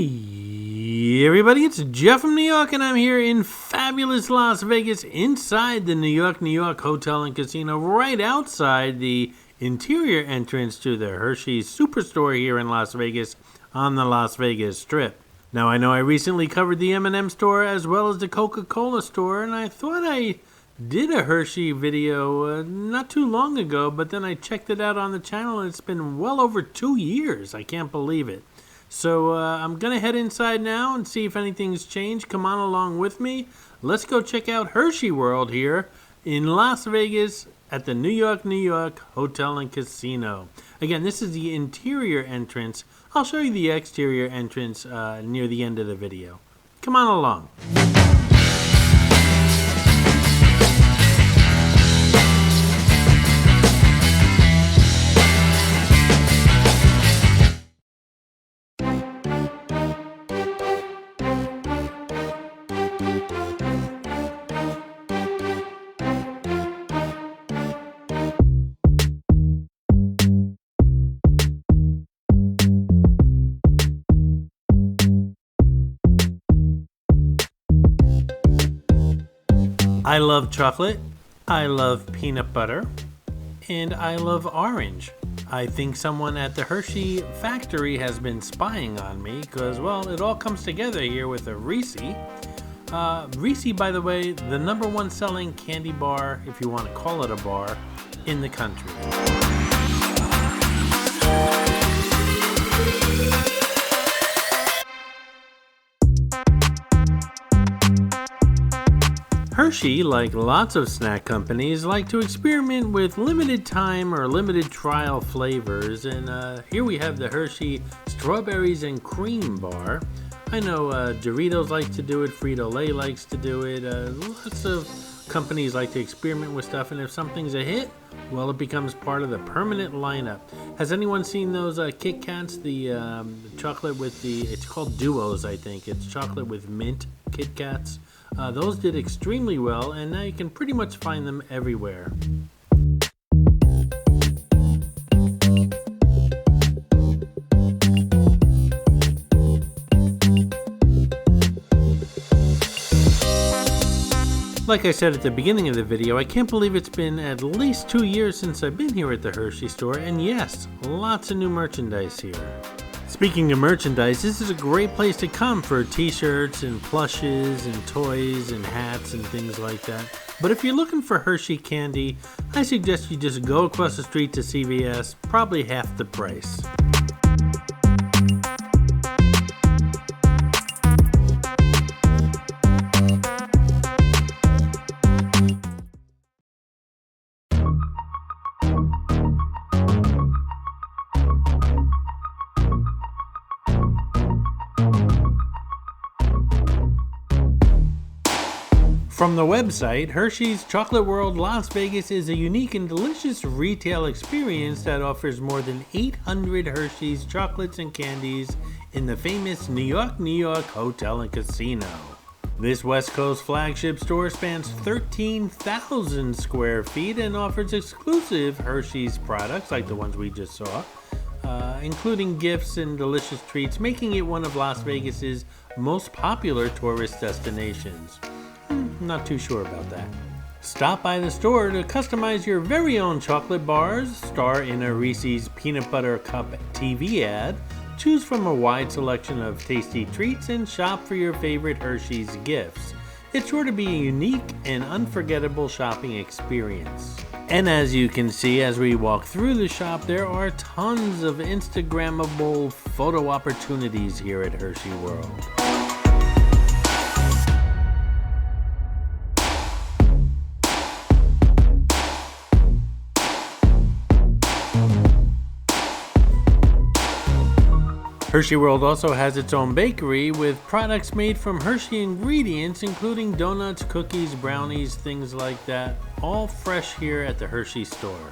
Hey everybody, it's Jeff from New York, and I'm here in fabulous Las Vegas inside the New York Hotel and Casino, right outside the interior entrance to the Hershey Superstore here in Las Vegas on the Las Vegas Strip. Now, I know I recently covered the M&M store as well as the Coca-Cola store, and I thought I did a Hershey video not too long ago, but then I checked it out on the channel and it's been well over 2 years. I can't believe it. So I'm going to head inside now and see if anything's changed. Come on along with me. Let's go check out Hershey World here in Las Vegas at the New York Hotel and Casino. Again, this is the interior entrance. I'll show you the exterior entrance near the end of the video. Come on along. I love chocolate, I love peanut butter, and I love orange. I think someone at the Hershey factory has been spying on me because, well, it all comes together here with a Reese. Reese, by the way, the #1 selling candy bar, if you want to call it a bar, in the country. Hershey, like lots of snack companies, like to experiment with limited time or limited trial flavors, and here we have the Hershey Strawberries and Cream Bar. I know Doritos likes to do it, Frito-Lay likes to do it, lots of companies like to experiment with stuff, and if something's a hit, well, it becomes part of the permanent lineup. Has anyone seen those Kit Kats, the chocolate with it's called Duos, I think. It's chocolate with mint Kit Kats. Those did extremely well, and now you can pretty much find them everywhere. Like I said at the beginning of the video, I can't believe it's been at least 2 years since I've been here at the Hershey store, and yes, lots of new merchandise here. Speaking of merchandise, this is a great place to come for t-shirts and plushes and toys and hats and things like that. But if you're looking for Hershey candy, I suggest you just go across the street to CVS, probably half the price. From the website, Hershey's Chocolate World Las Vegas is a unique and delicious retail experience that offers more than 800 Hershey's chocolates and candies in the famous New York Hotel and Casino. This West Coast flagship store spans 13,000 square feet and offers exclusive Hershey's products like the ones we just saw, including gifts and delicious treats, making it one of Las Vegas's most popular tourist destinations. Not too sure about that. Stop by the store to customize your very own chocolate bars, star in a Reese's Peanut Butter Cup TV ad, choose from a wide selection of tasty treats, and shop for your favorite Hershey's gifts. It's sure to be a unique and unforgettable shopping experience. And as you can see as we walk through the shop, there are tons of Instagrammable photo opportunities here at Hershey World. Hershey World also has its own bakery with products made from Hershey ingredients, including donuts, cookies, brownies, things like that, all fresh here at the Hershey store.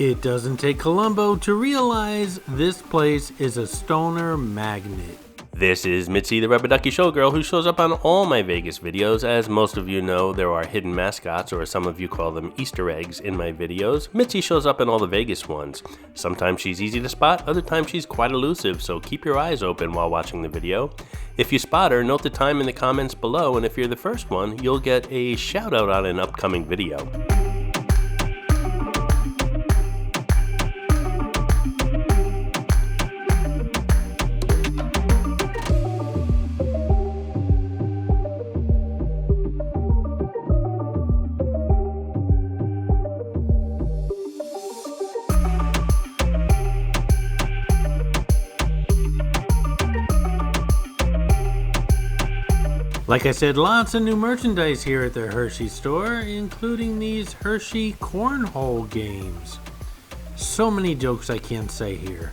It doesn't take Columbo to realize this place is a stoner magnet. This is Mitzi, the Rubber Ducky Showgirl, who shows up on all my Vegas videos. As most of you know, there are hidden mascots, or some of you call them Easter eggs, in my videos. Mitzi shows up in all the Vegas ones. Sometimes she's easy to spot, other times she's quite elusive, so keep your eyes open while watching the video. If you spot her, note the time in the comments below, and if you're the first one, you'll get a shout out on an upcoming video. Like I said, lots of new merchandise here at the Hershey store, including these Hershey cornhole games. So many jokes I can't say here.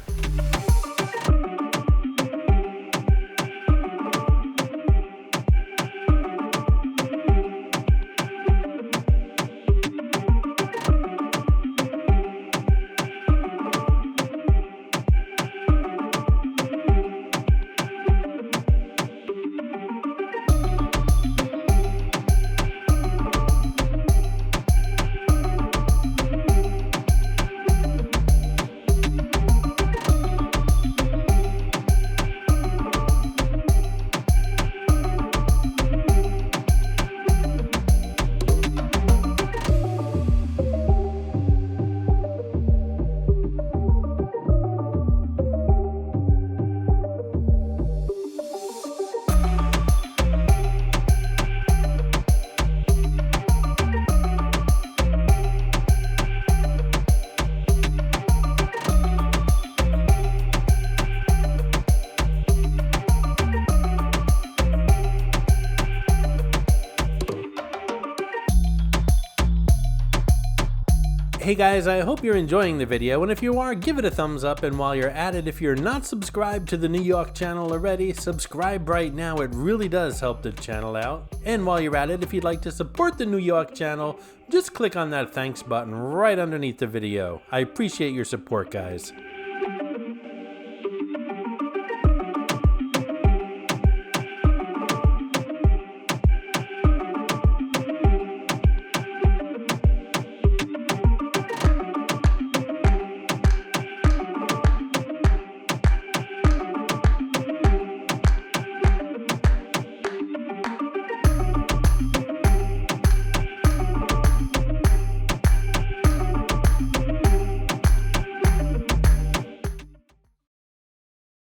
Hey guys, I hope you're enjoying the video, and if you are, give it a thumbs up, and while you're at it, if you're not subscribed to the New York channel already, subscribe right now. It really does help the channel out. And while you're at it, if you'd like to support the New York channel, just click on that thanks button right underneath the video. I appreciate your support, guys.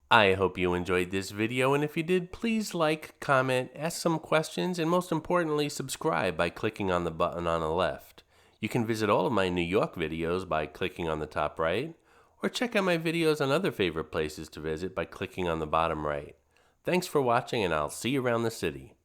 I hope you enjoyed this video, and if you did, please like, comment, ask some questions, and most importantly, subscribe by clicking on the button on the left. You can visit all of my New York videos by clicking on the top right, or check out my videos on other favorite places to visit by clicking on the bottom right. Thanks for watching, and I'll see you around the city.